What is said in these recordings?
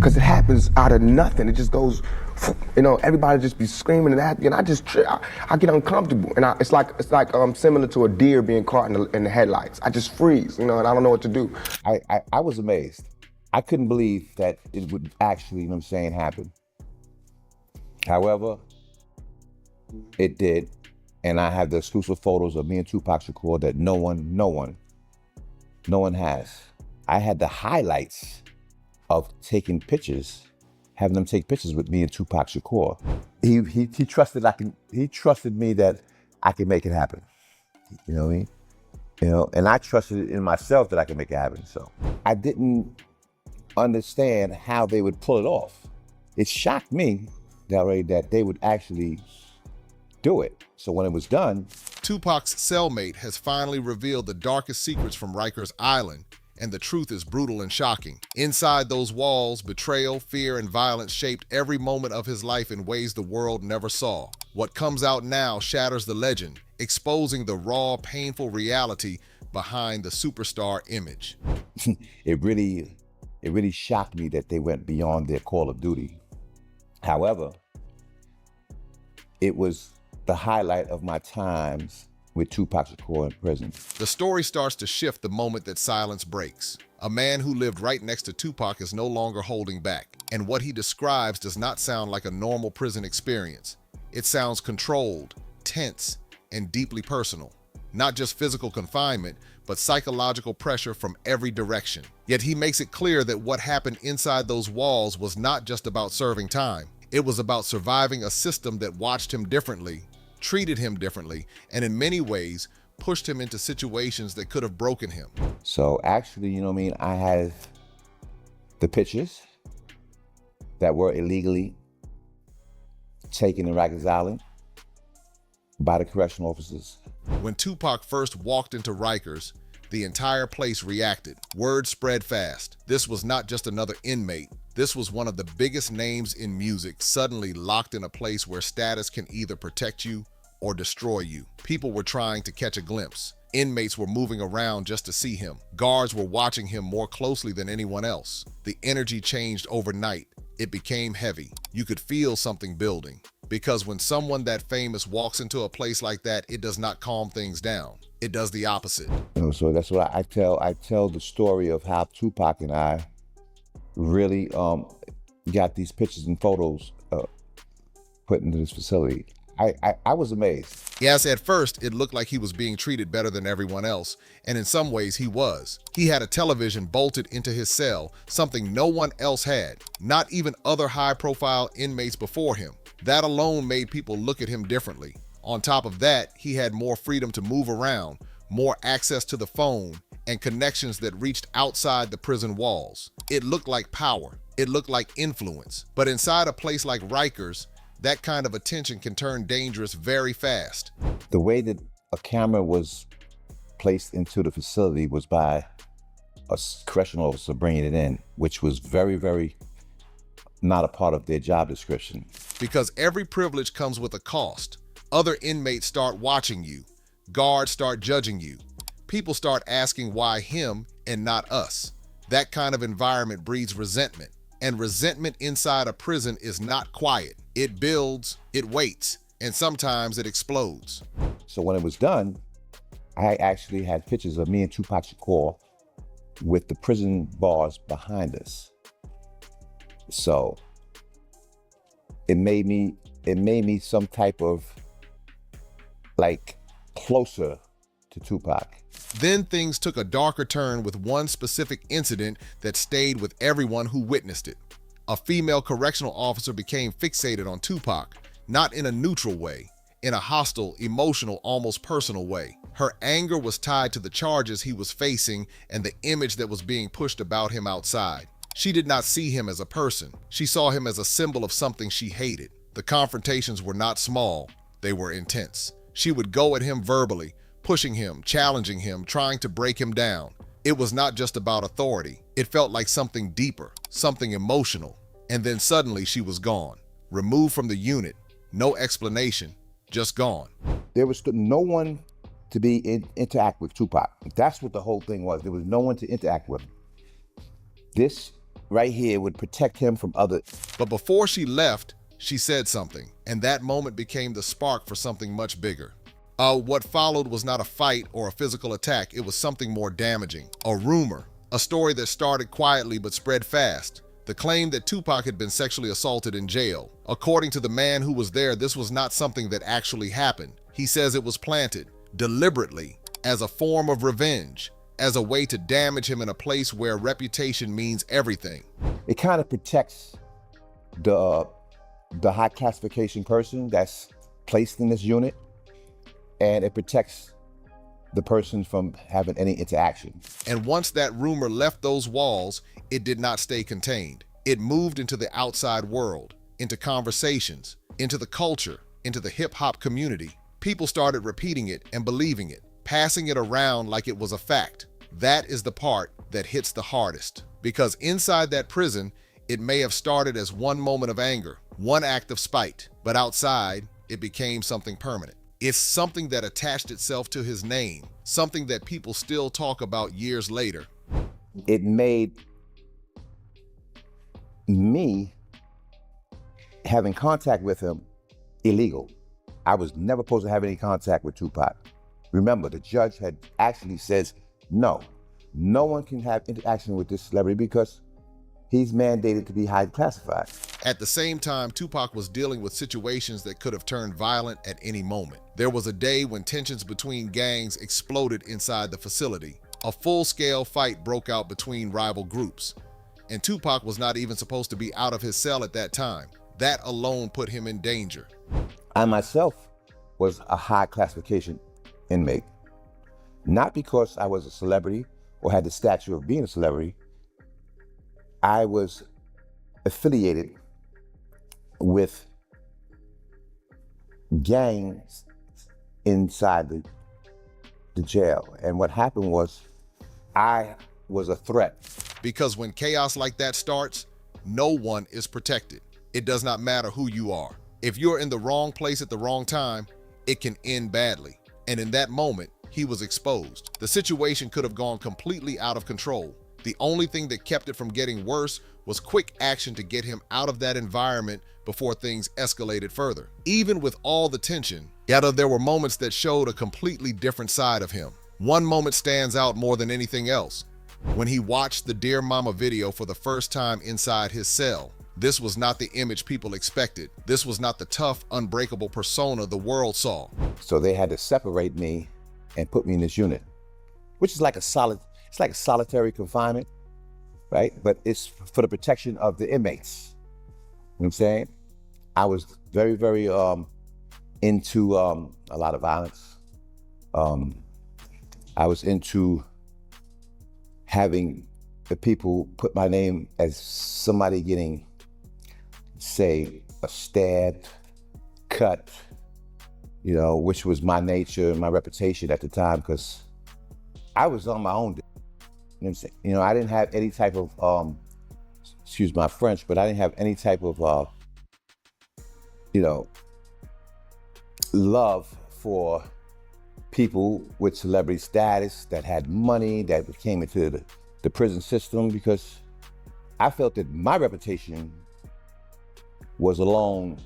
because it happens out of nothing. It just goes, you know, everybody just be screaming and that, and I get uncomfortable, and it's like similar to a deer being caught in the headlights. I just freeze, you know, and I don't know what to do. I was amazed. I couldn't believe that it would actually, you know what I'm saying, happen. However, it did, and I have the exclusive photos of me and Tupac Shakur that no one has. I had the highlights of taking pictures, having them take pictures with me and Tupac Shakur. He trusted me that I could make it happen. You know what I mean? You know, and I trusted in myself that I could make it happen. So I didn't understand how they would pull it off. It shocked me that they would actually do it. So when it was done, Tupac's cellmate has finally revealed the darkest secrets from Rikers Island, and the truth is brutal and shocking. Inside those walls, betrayal, fear, and violence shaped every moment of his life in ways the world never saw. What comes out now shatters the legend, exposing the raw, painful reality behind the superstar image. it really shocked me that they went beyond their call of duty. However, it was the highlight of my times with Tupac Shakur in prison. The story starts to shift the moment that silence breaks. A man who lived right next to Tupac is no longer holding back, and what he describes does not sound like a normal prison experience. It sounds controlled, tense, and deeply personal. Not just physical confinement, but psychological pressure from every direction. Yet he makes it clear that what happened inside those walls was not just about serving time. It was about surviving a system that watched him differently, treated him differently, and in many ways pushed him into situations that could have broken him. So actually, you know what I mean, I have the pictures that were illegally taken in Rikers Island by the correctional officers. When Tupac first walked into Rikers, the entire place reacted. Word spread fast. This was not just another inmate. This was one of the biggest names in music, suddenly locked in a place where status can either protect you or destroy you. People were trying to catch a glimpse. Inmates were moving around just to see him. Guards were watching him more closely than anyone else. The energy changed overnight. It became heavy. You could feel something building. Because when someone that famous walks into a place like that, it does not calm things down. It does the opposite. You know, so that's what I tell. I tell the story of how Tupac and I really got these pictures and photos put into this facility. I was amazed. Yes, at first, it looked like he was being treated better than everyone else, and in some ways he was. He had a television bolted into his cell, something no one else had, not even other high-profile inmates before him. That alone made people look at him differently. On top of that, he had more freedom to move around, more access to the phone, and connections that reached outside the prison walls. It looked like power. It looked like influence. But inside a place like Rikers, that kind of attention can turn dangerous very fast. The way that a camera was placed into the facility was by a correctional officer bringing it in, which was very, very not a part of their job description. Because every privilege comes with a cost. Other inmates start watching you. Guards start judging you. People start asking why him and not us. That kind of environment breeds resentment. And resentment inside a prison is not quiet. It builds, it waits, and sometimes it explodes. So when it was done, I actually had pictures of me and Tupac Shakur with the prison bars behind us. So it made me some type of like closer to Tupac. Then things took a darker turn with one specific incident that stayed with everyone who witnessed it. A female correctional officer became fixated on Tupac, not in a neutral way, in a hostile, emotional, almost personal way. Her anger was tied to the charges he was facing and the image that was being pushed about him outside. She did not see him as a person. She saw him as a symbol of something she hated. The confrontations were not small, they were intense. She would go at him verbally, pushing him, challenging him, trying to break him down. It was not just about authority. It felt like something deeper, something emotional. And then suddenly she was gone, removed from the unit, no explanation, just gone. There was no one to interact with Tupac. That's what the whole thing was. There was no one to interact with him. This right here would protect him from other. But before she left, she said something, and that moment became the spark for something much bigger. What followed was not a fight or a physical attack. It was something more damaging. A rumor, a story that started quietly but spread fast. The claim that Tupac had been sexually assaulted in jail. According to the man who was there, this was not something that actually happened. He says it was planted, deliberately, as a form of revenge, as a way to damage him in a place where reputation means everything. It kind of protects the high classification person that's placed in this unit, and it protects the person from having any interaction. And once that rumor left those walls, it did not stay contained. It moved into the outside world, into conversations, into the culture, into the hip-hop community. People started repeating it and believing it, passing it around like it was a fact. That is the part that hits the hardest, because inside that prison, it may have started as one moment of anger, one act of spite, but outside, it became something permanent. It's something that attached itself to his name, something that people still talk about years later. It made me having contact with him illegal. I was never supposed to have any contact with Tupac. Remember, the judge had actually says, no one can have interaction with this celebrity because he's mandated to be highly classified. At the same time, Tupac was dealing with situations that could have turned violent at any moment. There was a day when tensions between gangs exploded inside the facility. A full-scale fight broke out between rival groups, and Tupac was not even supposed to be out of his cell at that time. That alone put him in danger. I myself was a high classification inmate, not because I was a celebrity or had the stature of being a celebrity. I was affiliated with gangs inside the jail. And what happened was I was a threat. Because when chaos like that starts, no one is protected. It does not matter who you are. If you're in the wrong place at the wrong time, it can end badly. And in that moment, he was exposed. The situation could have gone completely out of control. The only thing that kept it from getting worse was quick action to get him out of that environment before things escalated further. Even with all the tension, there were moments that showed a completely different side of him. One moment stands out more than anything else. When he watched the Dear Mama video for the first time inside his cell. This was not the image people expected. This was not the tough, unbreakable persona the world saw. So they had to separate me and put me in this unit, which is like it's like a solitary confinement, right? But it's for the protection of the inmates. You know what I'm saying? I was very, very into a lot of violence. I was into having the people put my name as somebody getting, say, a stabbed, cut, you know, which was my nature and my reputation at the time, because I was on my own. You know what I'm saying? You know, I didn't have any type of, excuse my French, but I didn't have any type of, you know, love for people with celebrity status that had money, that came into the prison system, because I felt that my reputation was alone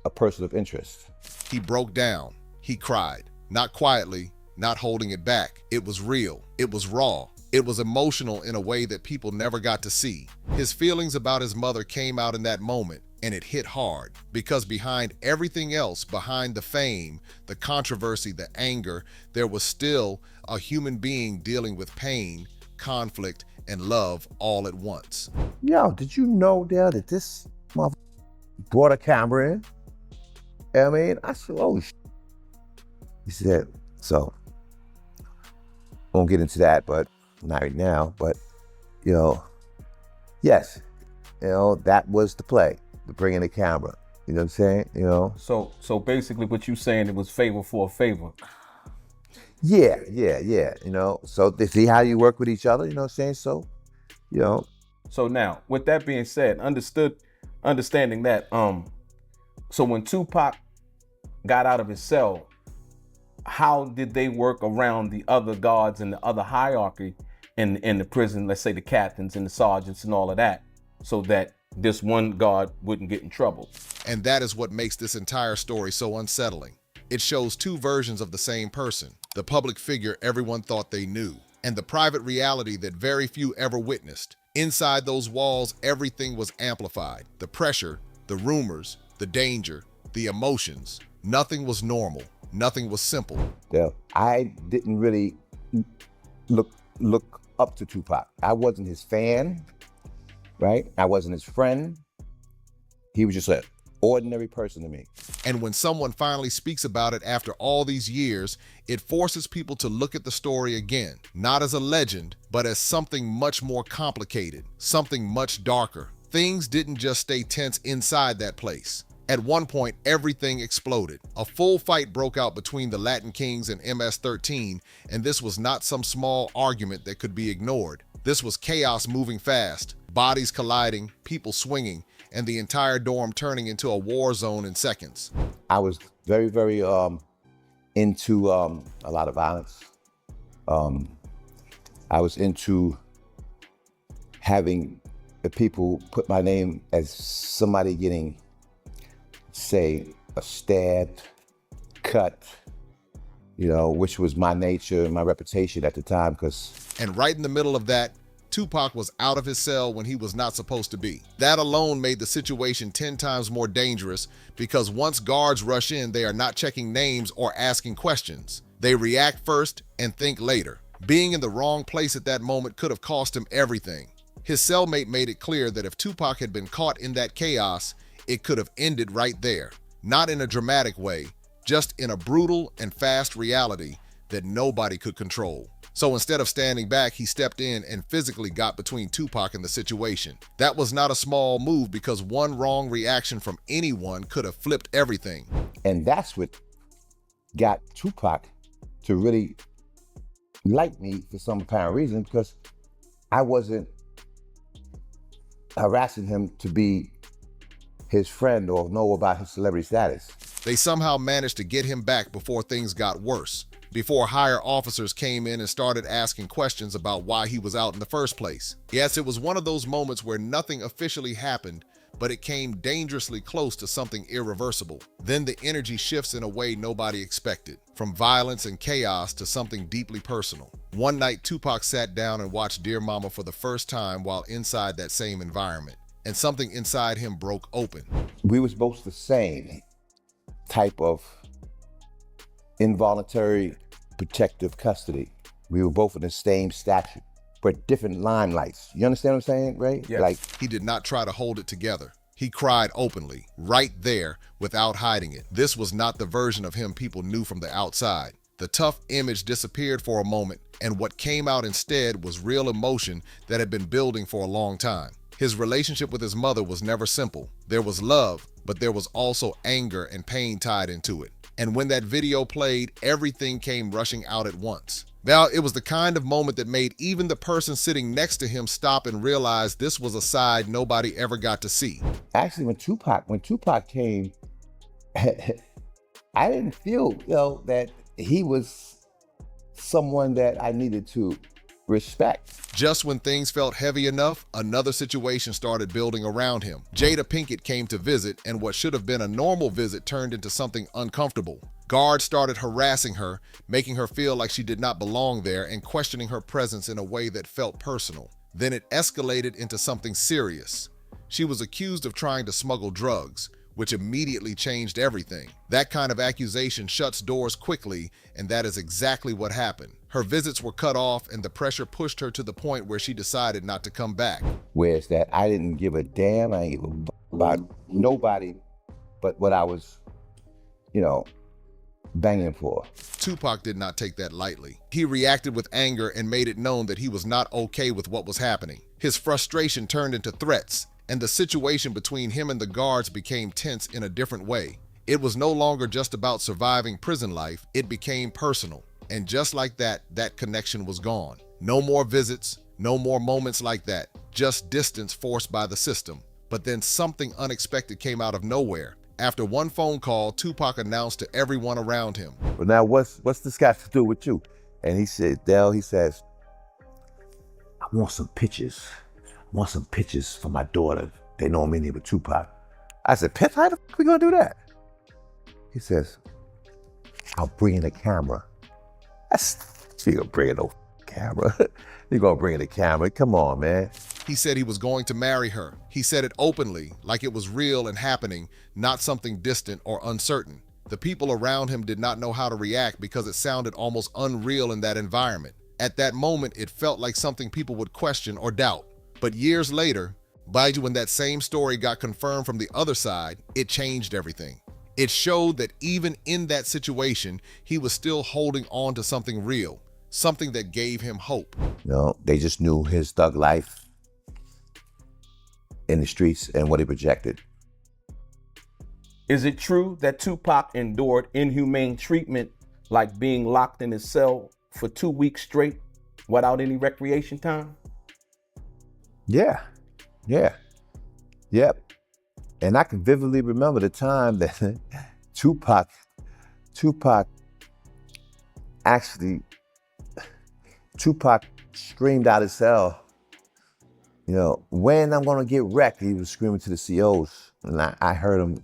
a person of interest. He broke down. He cried. Not quietly, not holding it back. It was real. It was raw. It was emotional in a way that people never got to see. His feelings about his mother came out in that moment, and it hit hard, because behind everything else, behind the fame, the controversy, the anger, there was still a human being dealing with pain, conflict, and love all at once. Yo, did you know, Dale, that this motherfucker brought a camera in? I mean, I said, oh, he said, so, won't get into that, but not right now, but, you know, yes, you know, that was the play, to bring in the camera, you know what I'm saying, you know? So basically what you saying, it was favor for a favor. Yeah, you know, so they see how you work with each other, you know what I'm saying, so, you know. So now, with that being said, understanding that, so when Tupac got out of his cell, how did they work around the other guards and the other hierarchy in the prison, let's say the captains and the sergeants and all of that? so that this one guard wouldn't get in trouble. And that is what makes this entire story so unsettling. It shows two versions of the same person, the public figure everyone thought they knew, and the private reality that very few ever witnessed. Inside those walls, everything was amplified. The pressure, the rumors, the danger, the emotions. Nothing was normal. Nothing was simple. I didn't really look up to Tupac. I wasn't his fan, right? I wasn't his friend. He was just an ordinary person to me. And when someone finally speaks about it after all these years, it forces people to look at the story again, not as a legend, but as something much more complicated, something much darker. Things didn't just stay tense inside that place. At one point, everything exploded. A full fight broke out between the Latin Kings and MS-13, and this was not some small argument that could be ignored. This was chaos moving fast, bodies colliding, people swinging, and the entire dorm turning into a war zone in seconds. I was very, very into a lot of violence. I was into having the people put my name as somebody getting, say, a stabbed, cut, which was my nature and my reputation at the time. And right in the middle of that, Tupac was out of his cell when he was not supposed to be. That alone made the situation 10 times more dangerous because once guards rush in, they are not checking names or asking questions. They react first and think later. Being in the wrong place at that moment could have cost him everything. His cellmate made it clear that if Tupac had been caught in that chaos, it could have ended right there. Not in a dramatic way, just in a brutal and fast reality that nobody could control. So instead of standing back, he stepped in and physically got between Tupac and the situation. That was not a small move because one wrong reaction from anyone could have flipped everything. And that's what got Tupac to really like me for some apparent reason, because I wasn't harassing him to be his friend or know about his celebrity status. They somehow managed to get him back before things got worse, before higher officers came in and started asking questions about why he was out in the first place. Yes, it was one of those moments where nothing officially happened, but it came dangerously close to something irreversible. Then the energy shifts in a way nobody expected, from violence and chaos to something deeply personal. One night, Tupac sat down and watched Dear Mama for the first time while inside that same environment, and something inside him broke open. We was both the same type of involuntary protective custody. We were both in the same statute, but different limelights. You understand what I'm saying, Ray? Yes. Like, He did not try to hold it together. He cried openly, right there, without hiding it. This was not the version of him people knew from the outside. The tough image disappeared for a moment, and what came out instead was real emotion that had been building for a long time. His relationship with his mother was never simple. There was love, but there was also anger and pain tied into it. And when that video played, everything came rushing out at once. Now, it was the kind of moment that made even the person sitting next to him stop and realize this was a side nobody ever got to see. actually, when Tupac came, I didn't feel, that he was someone that I needed to respect. Just when things felt heavy enough, another situation started building around him. Jada Pinkett came to visit, and what should have been a normal visit turned into something uncomfortable. Guards started harassing her, making her feel like she did not belong there and questioning her presence in a way that felt personal. Then it escalated into something serious. She was accused of trying to smuggle drugs, which immediately changed everything. That kind of accusation shuts doors quickly, and that is exactly what happened. Her visits were cut off, and the pressure pushed her to the point where she decided not to come back. Whereas that I didn't give a damn, I didn't give a about nobody but what I was, banging for. Tupac did not take that lightly. He reacted with anger and made it known that he was not okay with what was happening. His frustration turned into threats, and the situation between him and the guards became tense in a different way. It was no longer just about surviving prison life, it became personal. And just like that, that connection was gone. No more visits, no more moments like that, just distance forced by the system. But then something unexpected came out of nowhere. After one phone call, Tupac announced to everyone around him, But now what's this got to do with you? And he said, Dell, he says, I want some pictures want some pictures for my daughter. They know I'm in here with Tupac. I said, Pip, how the fuck we gonna do that? He says, I'll bring in a camera. You gonna bring in no camera? You gonna bring in a camera? Come on, man. He said he was going to marry her. He said it openly, like it was real and happening, not something distant or uncertain. The people around him did not know how to react because it sounded almost unreal in that environment. At that moment, it felt like something people would question or doubt. But years later, Baiju, when that same story got confirmed from the other side, it changed everything. It showed that even in that situation, he was still holding on to something real, something that gave him hope. You know, they just knew his thug life in the streets and what he projected. Is it true that Tupac endured inhumane treatment, like being locked in his cell for 2 weeks straight without any recreation time? Yeah. Yep. And I can vividly remember the time that Tupac screamed out his cell, you know, when I'm gonna get wrecked. He was screaming to the COs, and I heard him,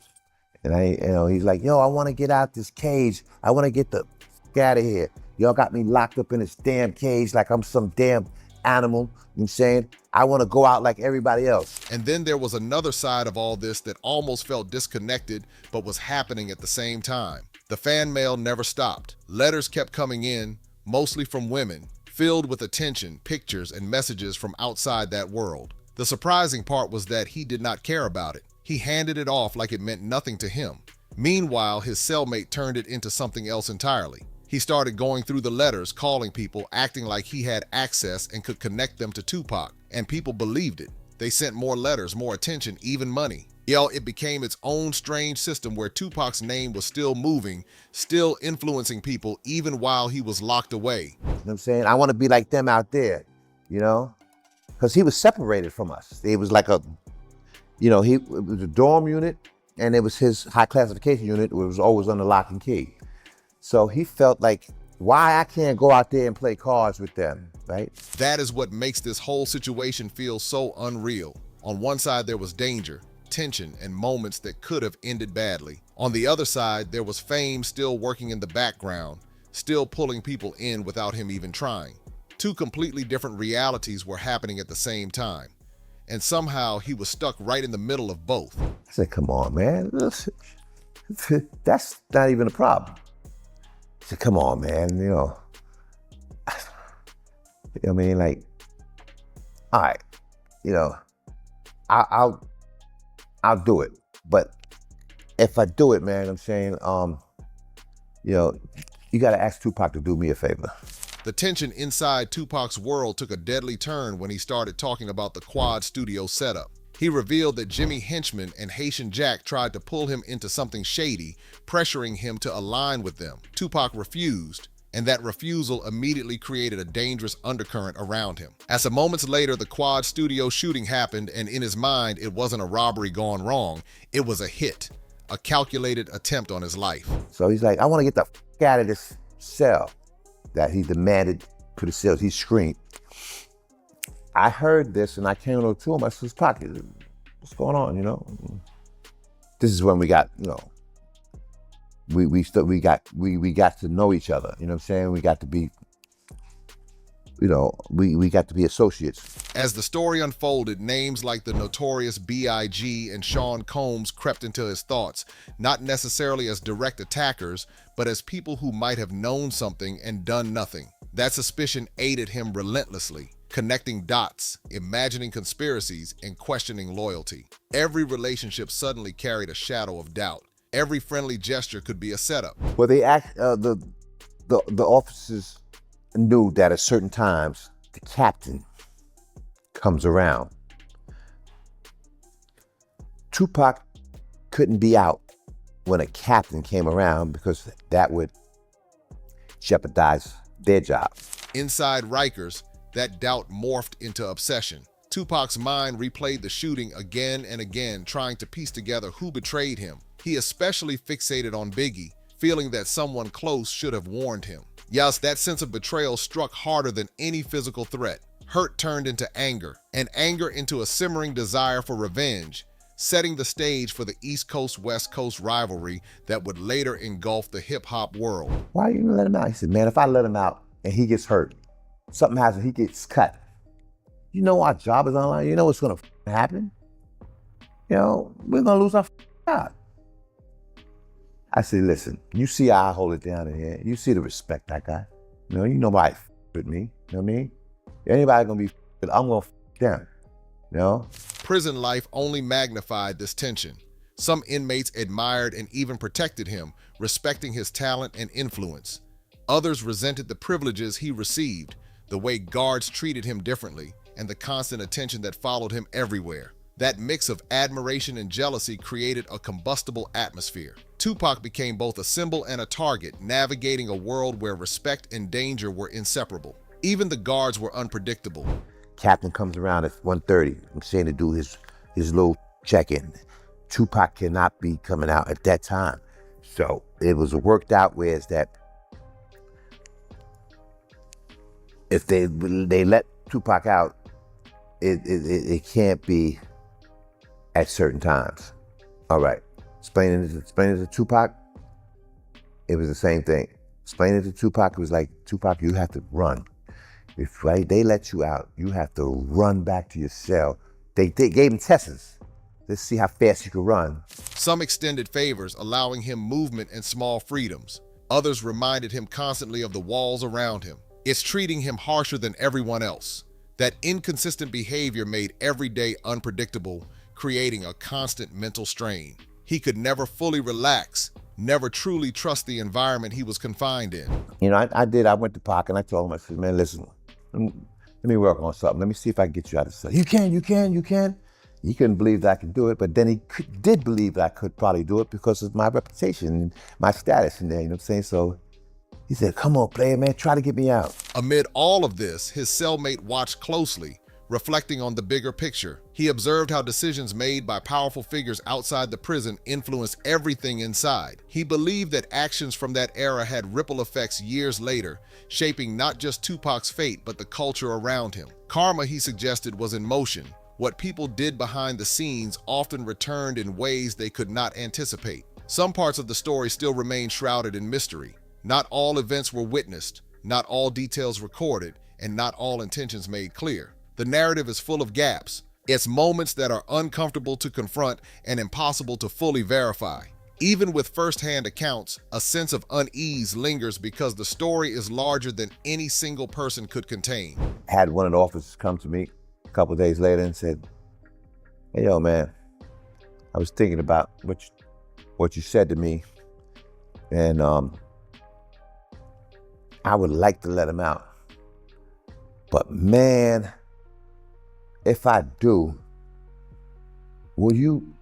and he's like, yo, I wanna get out this cage. I wanna get the fuck out of here. Y'all got me locked up in this damn cage like I'm some damn animal. You know what I'm saying? I wanna go out like everybody else. And then there was another side of all this that almost felt disconnected, but was happening at the same time. The fan mail never stopped. Letters kept coming in, mostly from women, filled with attention, pictures, and messages from outside that world. The surprising part was that he did not care about it. He handed it off like it meant nothing to him. Meanwhile, his cellmate turned it into something else entirely. He started going through the letters, calling people, acting like he had access and could connect them to Tupac, and people believed it. They sent more letters, more attention, even money. It became its own strange system where Tupac's name was still moving, still influencing people even while he was locked away. You know what I'm saying? I want to be like them out there, you know? Because he was separated from us. It was like it was a dorm unit, and it was his high classification unit, which was always under lock and key. So he felt like, why I can't go out there and play cards with them, right? That is what makes this whole situation feel so unreal. On one side, there was danger, tension, and moments that could have ended badly. On the other side, there was fame still working in the background, still pulling people in without him even trying. Two completely different realities were happening at the same time. And somehow he was stuck right in the middle of both. I said, come on, man. That's not even a problem. I said, come on, man, you know. I mean, like, all right, you know, I'll do it. But if I do it, man, I'm saying, you know, you gotta ask Tupac to do me a favor. The tension inside Tupac's world took a deadly turn when he started talking about the Quad Studio setup. He revealed that Jimmy Henchman and Haitian Jack tried to pull him into something shady, pressuring him to align with them. Tupac refused, and that refusal immediately created a dangerous undercurrent around him. As moments later, the Quad Studio shooting happened, and in his mind, it wasn't a robbery gone wrong. It was a hit, a calculated attempt on his life. So he's like, I want to get the f out of this cell that he demanded to the cells. He screamed. I heard this and I came over to him. I said, Tupac, what's going on, you know? This is when we got, you know, we got to know each other. You know what I'm saying? We got to be, you know, we got to be associates. As the story unfolded, names like the notorious B.I.G. and Sean Combs crept into his thoughts, not necessarily as direct attackers, but as people who might have known something and done nothing. That suspicion aided him relentlessly, connecting dots, imagining conspiracies, and questioning loyalty. Every relationship suddenly carried a shadow of doubt. Every friendly gesture could be a setup. Well, the officers knew that at certain times the captain comes around. Tupac couldn't be out when a captain came around because that would jeopardize their job. Inside Rikers, that doubt morphed into obsession. Tupac's mind replayed the shooting again and again, trying to piece together who betrayed him. He especially fixated on Biggie, feeling that someone close should have warned him. Yes, that sense of betrayal struck harder than any physical threat. Hurt turned into anger, and anger into a simmering desire for revenge, setting the stage for the East Coast-West Coast rivalry that would later engulf the hip-hop world. Why you let him out? He said, man, if I let him out and he gets hurt, something happens, he gets cut. You know our job is online. You know what's gonna happen? You know, we're gonna lose our job. I said, listen, you see how I hold it down in here. You see the respect I got. You know why with me. You know what I mean? Anybody gonna be I'm gonna them. You know? Prison life only magnified this tension. Some inmates admired and even protected him, respecting his talent and influence. Others resented the privileges he received, the way guards treated him differently, and the constant attention that followed him everywhere. That mix of admiration and jealousy created a combustible atmosphere. Tupac became both a symbol and a target, navigating a world where respect and danger were inseparable. Even the guards were unpredictable. Captain comes around at 1:30. I'm saying to do his little check-in. Tupac cannot be coming out at that time. So it was worked out where it's that if they let Tupac out, it can't be at certain times. All right. Explaining it to Tupac, it was the same thing. Explaining it to Tupac, it was like, Tupac, you have to run. If they let you out, you have to run back to your cell. They gave him tests. Let's see how fast you can run. Some extended favors, allowing him movement and small freedoms. Others reminded him constantly of the walls around him. It's treating him harsher than everyone else. That inconsistent behavior made every day unpredictable, creating a constant mental strain. He could never fully relax, never truly trust the environment he was confined in. You know, I went to Pac and I told him, I said, man, listen, let me work on something. Let me see if I can get you out of cell. You can. He couldn't believe that I could do it, but then he did believe that I could probably do it because of my reputation and my status in there, you know what I'm saying? So he said, come on, player, man, try to get me out. Amid all of this, his cellmate watched closely, reflecting on the bigger picture. He observed how decisions made by powerful figures outside the prison influenced everything inside. He believed that actions from that era had ripple effects years later, shaping not just Tupac's fate, but the culture around him. Karma, he suggested, was in motion. What people did behind the scenes often returned in ways they could not anticipate. Some parts of the story still remain shrouded in mystery. Not all events were witnessed, not all details recorded, and not all intentions made clear. The narrative is full of gaps. It's moments that are uncomfortable to confront and impossible to fully verify. Even with first-hand accounts, a sense of unease lingers because the story is larger than any single person could contain. I had one of the officers come to me a couple of days later and said, hey, yo, man, I was thinking about what you said to me, and I would like to let him out. But man, if I do, will you?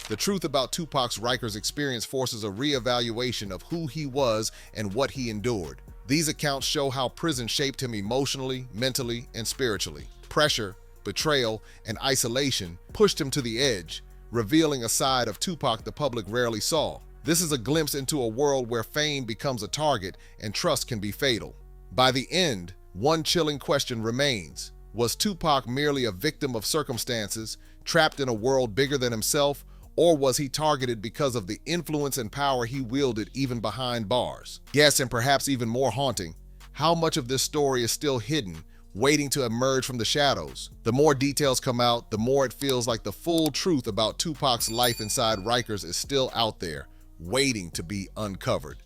The truth about Tupac's Rikers experience forces a reevaluation of who he was and what he endured. These accounts show how prison shaped him emotionally, mentally, and spiritually. Pressure, betrayal, and isolation pushed him to the edge, revealing a side of Tupac the public rarely saw. This is a glimpse into a world where fame becomes a target and trust can be fatal. By the end, one chilling question remains. Was Tupac merely a victim of circumstances, trapped in a world bigger than himself, or was he targeted because of the influence and power he wielded even behind bars? Yes, and perhaps even more haunting, how much of this story is still hidden, waiting to emerge from the shadows? The more details come out, the more it feels like the full truth about Tupac's life inside Rikers is still out there, waiting to be uncovered.